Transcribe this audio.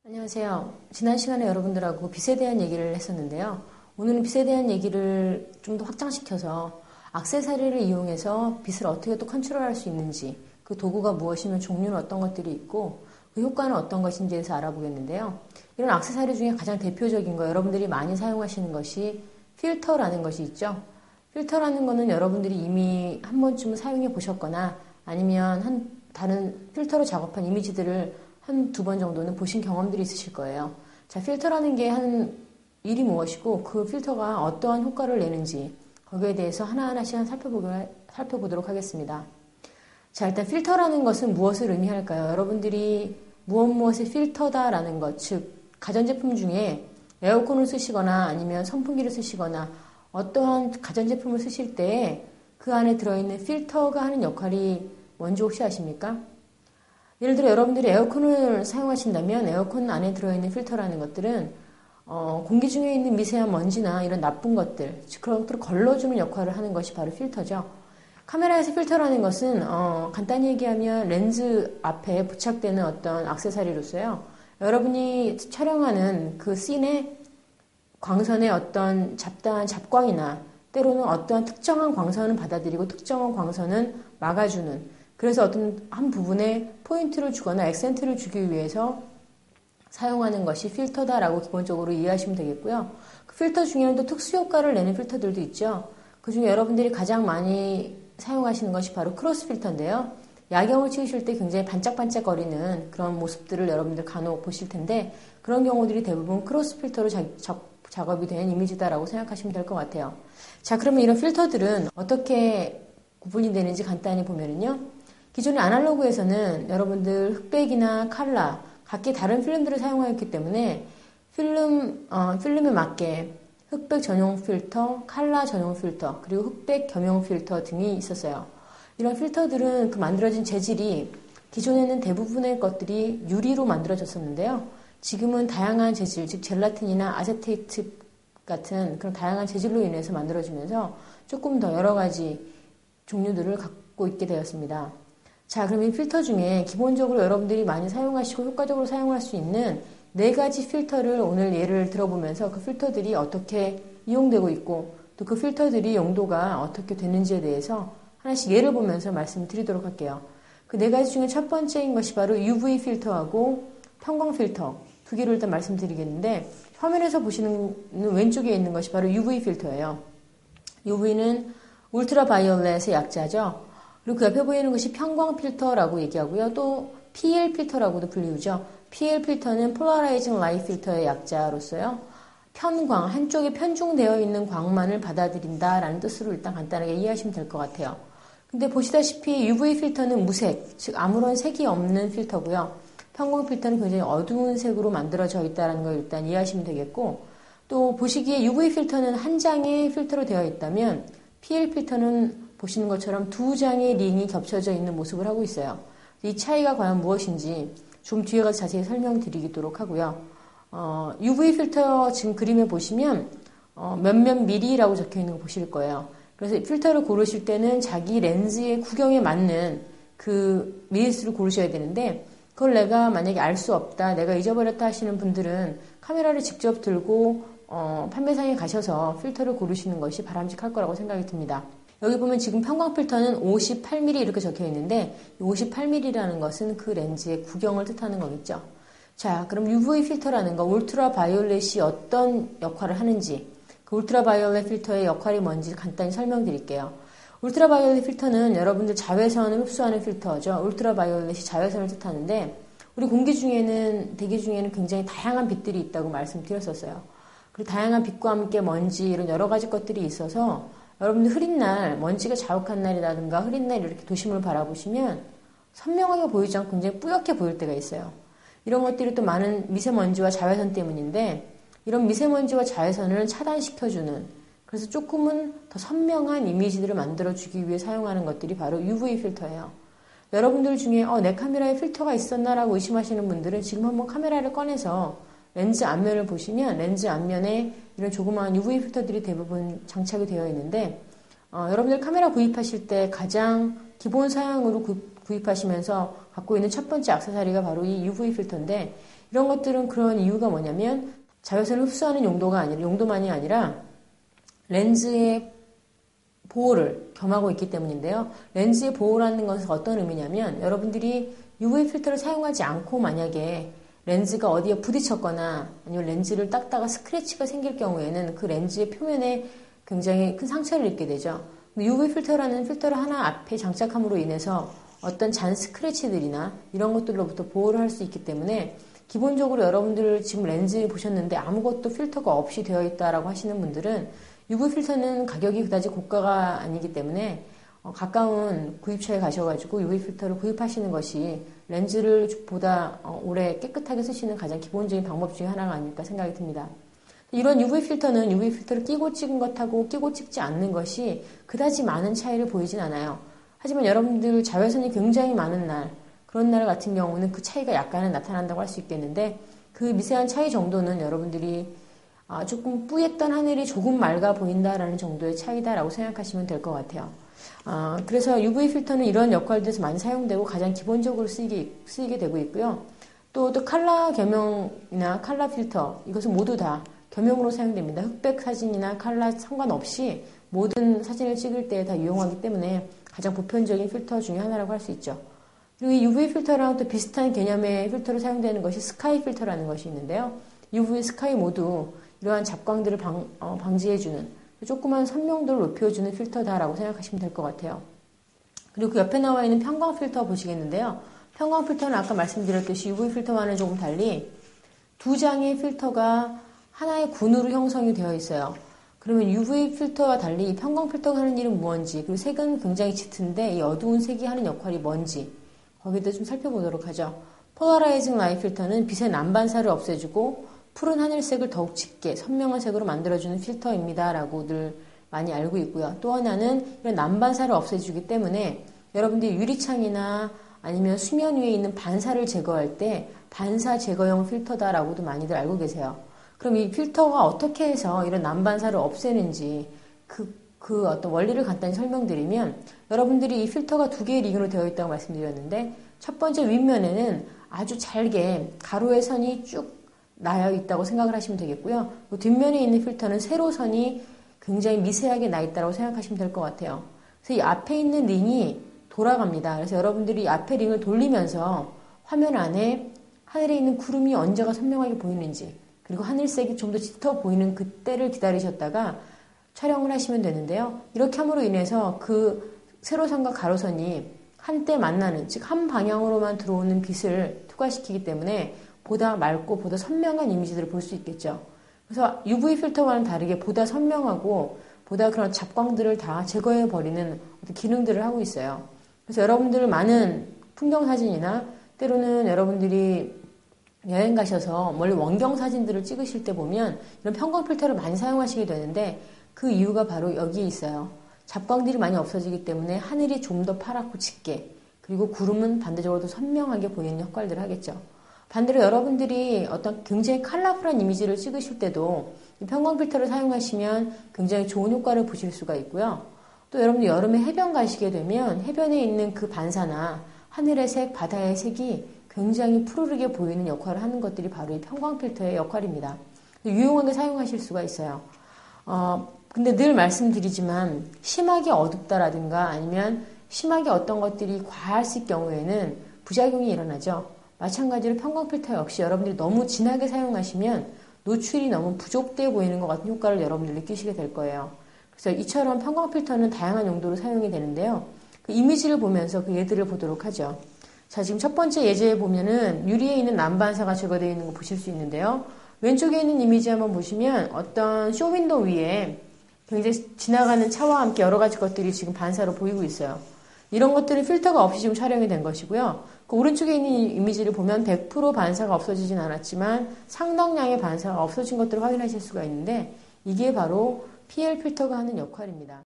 안녕하세요. 지난 시간에 여러분들하고 빛에 대한 얘기를 했었는데요. 오늘은 빛에 대한 얘기를 좀 더 확장시켜서 액세서리를 이용해서 빛을 어떻게 또 컨트롤할 수 있는지, 그 도구가 무엇이면 종류는 어떤 것들이 있고 그 효과는 어떤 것인지에 대해서 알아보겠는데요. 이런 액세서리 중에 가장 대표적인 거, 여러분들이 많이 사용하시는 것이 필터라는 것이 있죠. 필터라는 거는 여러분들이 이미 한 번쯤은 사용해 보셨거나 아니면 다른 필터로 작업한 이미지들을 한 두 번 정도는 보신 경험들이 있으실 거예요. 자, 필터라는 게 일이 무엇이고 그 필터가 어떠한 효과를 내는지 거기에 대해서 하나하나씩 살펴보도록 하겠습니다. 자, 일단 필터라는 것은 무엇을 의미할까요? 여러분들이 무엇을 필터다라는 것, 즉 가전제품 중에 에어컨을 쓰시거나 아니면 선풍기를 쓰시거나 어떠한 가전제품을 쓰실 때 그 안에 들어있는 필터가 하는 역할이 뭔지 혹시 아십니까? 예를 들어 여러분들이 에어컨을 사용하신다면 에어컨 안에 들어있는 필터라는 것들은 공기 중에 있는 미세한 먼지나 이런 나쁜 것들, 즉 그런 것들을 걸러주는 역할을 하는 것이 바로 필터죠. 카메라에서 필터라는 것은 간단히 얘기하면 렌즈 앞에 부착되는 어떤 액세서리로서요. 여러분이 촬영하는 그 씬의 광선의 어떤 잡다한 잡광이나 때로는 어떠한 특정한 광선은 받아들이고 특정한 광선은 막아주는, 그래서 어떤 한 부분에 포인트를 주거나 액센트를 주기 위해서 사용하는 것이 필터다라고 기본적으로 이해하시면 되겠고요. 그 필터 중에는 또 특수 효과를 내는 필터들도 있죠. 그중에 여러분들이 가장 많이 사용하시는 것이 바로 크로스 필터인데요. 야경을 찍으실 때 굉장히 반짝반짝거리는 그런 모습들을 여러분들 간혹 보실 텐데 그런 경우들이 대부분 크로스 필터로 작업이 된 이미지다라고 생각하시면 될 것 같아요. 자, 그러면 이런 필터들은 어떻게 구분이 되는지 간단히 보면은요. 기존의 아날로그에서는 여러분들 흑백이나 칼라, 각기 다른 필름들을 사용하였기 때문에 필름에 맞게 흑백 전용 필터, 칼라 전용 필터, 그리고 흑백 겸용 필터 등이 있었어요. 이런 필터들은 그 만들어진 재질이 기존에는 대부분의 것들이 유리로 만들어졌었는데요. 지금은 다양한 재질, 즉 젤라틴이나 아세테이트 같은 그런 다양한 재질로 인해서 만들어지면서 조금 더 여러 가지 종류들을 갖고 있게 되었습니다. 자, 그럼 이 필터 중에 기본적으로 여러분들이 많이 사용하시고 효과적으로 사용할 수 있는 4가지 필터를 오늘 예를 들어보면서 그 필터들이 어떻게 이용되고 있고 또 그 필터들이 용도가 어떻게 되는지에 대해서 하나씩 예를 보면서 말씀드리도록 할게요. 그 4가지 중에 첫 번째인 것이 바로 UV 필터하고 편광 필터, 두 개를 일단 말씀드리겠는데 화면에서 보시는 왼쪽에 있는 것이 바로 UV 필터예요. UV는 울트라바이올렛의 약자죠. 그리고 그 옆에 보이는 것이 편광 필터라고 얘기하고요. 또 PL 필터라고도 불리우죠. PL 필터는 Polarizing Light 필터의 약자로서요. 편광, 한쪽에 편중되어 있는 광만을 받아들인다라는 뜻으로 일단 간단하게 이해하시면 될 것 같아요. 근데 보시다시피 UV 필터는 무색, 즉 아무런 색이 없는 필터고요. 편광 필터는 굉장히 어두운 색으로 만들어져 있다는 걸 일단 이해하시면 되겠고, 또 보시기에 UV 필터는 한 장의 필터로 되어 있다면 PL 필터는 보시는 것처럼 2장의 링이 겹쳐져 있는 모습을 하고 있어요. 이 차이가 과연 무엇인지 좀 뒤에 가서 자세히 설명드리도록 하고요. UV 필터 지금 그림에 보시면 몇몇 미리라고 적혀 있는 거 보실 거예요. 그래서 필터를 고르실 때는 자기 렌즈의 구경에 맞는 그 미리수를 고르셔야 되는데 그걸 내가 만약에 알 수 없다, 내가 잊어버렸다 하시는 분들은 카메라를 직접 들고 판매상에 가셔서 필터를 고르시는 것이 바람직할 거라고 생각이 듭니다. 여기 보면 지금 편광 필터는 58mm 이렇게 적혀 있는데 58mm라는 것은 그 렌즈의 구경을 뜻하는 거겠죠. 자, 그럼 UV 필터라는 거, 울트라바이올렛이 어떤 역할을 하는지, 그 울트라바이올렛 필터의 역할이 뭔지 간단히 설명드릴게요. 울트라바이올렛 필터는 여러분들 자외선을 흡수하는 필터죠. 울트라바이올렛이 자외선을 뜻하는데 우리 공기 중에는, 대기 중에는 굉장히 다양한 빛들이 있다고 말씀드렸었어요. 그리고 다양한 빛과 함께 먼지, 이런 여러 가지 것들이 있어서 여러분들 흐린 날, 먼지가 자욱한 날이라든가 흐린 날 이렇게 도심을 바라보시면 선명하게 보이지 않고 굉장히 뿌옇게 보일 때가 있어요. 이런 것들이 또 많은 미세먼지와 자외선 때문인데 이런 미세먼지와 자외선을 차단시켜주는, 그래서 조금은 더 선명한 이미지들을 만들어주기 위해 사용하는 것들이 바로 UV 필터예요. 여러분들 중에 내 카메라에 필터가 있었나라고 의심하시는 분들은 지금 한번 카메라를 꺼내서 렌즈 앞면을 보시면 렌즈 앞면에 이런 조그마한 UV 필터들이 대부분 장착이 되어 있는데 여러분들 카메라 구입하실 때 가장 기본 사양으로 구입하시면서 갖고 있는 첫 번째 액세서리가 바로 이 UV 필터인데, 이런 것들은 그런 이유가 뭐냐면 자외선을 흡수하는 용도만이 아니라 렌즈의 보호를 겸하고 있기 때문인데요. 렌즈의 보호라는 것은 어떤 의미냐면, 여러분들이 UV 필터를 사용하지 않고 만약에 렌즈가 어디에 부딪혔거나 아니면 렌즈를 닦다가 스크래치가 생길 경우에는 그 렌즈의 표면에 굉장히 큰 상처를 입게 되죠. UV 필터라는 필터를 하나 앞에 장착함으로 인해서 어떤 잔 스크래치들이나 이런 것들로부터 보호를 할 수 있기 때문에, 기본적으로 여러분들 지금 렌즈 보셨는데 아무것도 필터가 없이 되어 있다라고 하시는 분들은 UV 필터는 가격이 그다지 고가가 아니기 때문에 가까운 구입처에 가셔가지고 UV 필터를 구입하시는 것이 렌즈를 보다 오래 깨끗하게 쓰시는 가장 기본적인 방법 중에 하나가 아닐까 생각이 듭니다. 이런 UV 필터는 UV 필터를 끼고 찍은 것하고 끼고 찍지 않는 것이 그다지 많은 차이를 보이진 않아요. 하지만 여러분들 자외선이 굉장히 많은 날, 그런 날 같은 경우는 그 차이가 약간은 나타난다고 할 수 있겠는데, 그 미세한 차이 정도는 여러분들이 조금 뿌였던 하늘이 조금 맑아 보인다라는 정도의 차이다라고 생각하시면 될 것 같아요. 그래서 UV 필터는 이런 역할들에서 많이 사용되고 가장 기본적으로 쓰이게 되고 있고요. 또 컬러 겸용이나 컬러 필터, 이것은 모두 다 겸용으로 사용됩니다. 흑백 사진이나 컬러 상관없이 모든 사진을 찍을 때 다 이용하기 때문에 가장 보편적인 필터 중에 하나라고 할 수 있죠. 그리고 이 UV 필터랑 또 비슷한 개념의 필터로 사용되는 것이 스카이 필터라는 것이 있는데요. UV, 스카이 모두 이러한 잡광들을 방지해주는, 조그만 선명도를 높여주는 필터다라고 생각하시면 될 것 같아요. 그리고 그 옆에 나와 있는 편광 필터 보시겠는데요. 편광 필터는 아까 말씀드렸듯이 UV 필터와는 조금 달리 두 장의 필터가 하나의 군으로 형성이 되어 있어요. 그러면 UV 필터와 달리 이 편광 필터가 하는 일은 무엇인지, 그리고 색은 굉장히 짙은데 이 어두운 색이 하는 역할이 뭔지, 거기도 좀 살펴보도록 하죠. 폴라라이징 라이트 필터는 빛의 난반사를 없애주고 푸른 하늘색을 더욱 짙게 선명한 색으로 만들어주는 필터입니다 라고 늘 많이 알고 있고요. 또 하나는 이런 난반사를 없애주기 때문에 여러분들이 유리창이나 아니면 수면 위에 있는 반사를 제거할 때 반사 제거용 필터다라고도 많이들 알고 계세요. 그럼 이 필터가 어떻게 해서 이런 난반사를 없애는지 그 어떤 원리를 간단히 설명드리면, 여러분들이 이 필터가 두 개의 링으로 되어 있다고 말씀드렸는데, 첫 번째 윗면에는 아주 잘게 가로의 선이 쭉 나여 있다고 생각을 하시면 되겠고요. 뒷면에 있는 필터는 세로선이 굉장히 미세하게 나 있다고 생각하시면 될 것 같아요. 그래서 이 앞에 있는 링이 돌아갑니다. 그래서 여러분들이 앞에 링을 돌리면서 화면 안에 하늘에 있는 구름이 언제가 선명하게 보이는지, 그리고 하늘색이 좀 더 짙어 보이는 그때를 기다리셨다가 촬영을 하시면 되는데요. 이렇게 함으로 인해서 그 세로선과 가로선이 한때 만나는, 즉 한 방향으로만 들어오는 빛을 투과시키기 때문에 보다 맑고 보다 선명한 이미지들을 볼 수 있겠죠. 그래서 UV 필터와는 다르게 보다 선명하고 보다 그런 잡광들을 다 제거해버리는 어떤 기능들을 하고 있어요. 그래서 여러분들 많은 풍경사진이나 때로는 여러분들이 여행 가셔서 멀리 원경 사진들을 찍으실 때 보면 이런 편광 필터를 많이 사용하시게 되는데, 그 이유가 바로 여기에 있어요. 잡광들이 많이 없어지기 때문에 하늘이 좀 더 파랗고 짙게, 그리고 구름은 반대적으로 더 선명하게 보이는 역할들을 하겠죠. 반대로 여러분들이 어떤 굉장히 컬러풀한 이미지를 찍으실 때도 이 편광 필터를 사용하시면 굉장히 좋은 효과를 보실 수가 있고요. 또 여러분들 여름에 해변 가시게 되면 해변에 있는 그 반사나 하늘의 색, 바다의 색이 굉장히 푸르르게 보이는 역할을 하는 것들이 바로 이 편광 필터의 역할입니다. 유용하게 사용하실 수가 있어요. 근데 늘 말씀드리지만 심하게 어둡다라든가 아니면 심하게 어떤 것들이 과했을 경우에는 부작용이 일어나죠. 마찬가지로 편광 필터 역시 여러분들이 너무 진하게 사용하시면 노출이 너무 부족돼 보이는 것 같은 효과를 여러분들 느끼시게 될 거예요. 그래서 이처럼 편광 필터는 다양한 용도로 사용이 되는데요. 그 이미지를 보면서 그 예들을 보도록 하죠. 자, 지금 첫 번째 예제에 보면은 유리에 있는 난반사가 제거되어 있는 거 보실 수 있는데요. 왼쪽에 있는 이미지 한번 보시면 어떤 쇼윈도 위에 굉장히 지나가는 차와 함께 여러 가지 것들이 지금 반사로 보이고 있어요. 이런 것들은 필터가 없이 지금 촬영이 된 것이고요. 그 오른쪽에 있는 이미지를 보면 100% 반사가 없어지진 않았지만 상당량의 반사가 없어진 것들을 확인하실 수가 있는데, 이게 바로 PL 필터가 하는 역할입니다.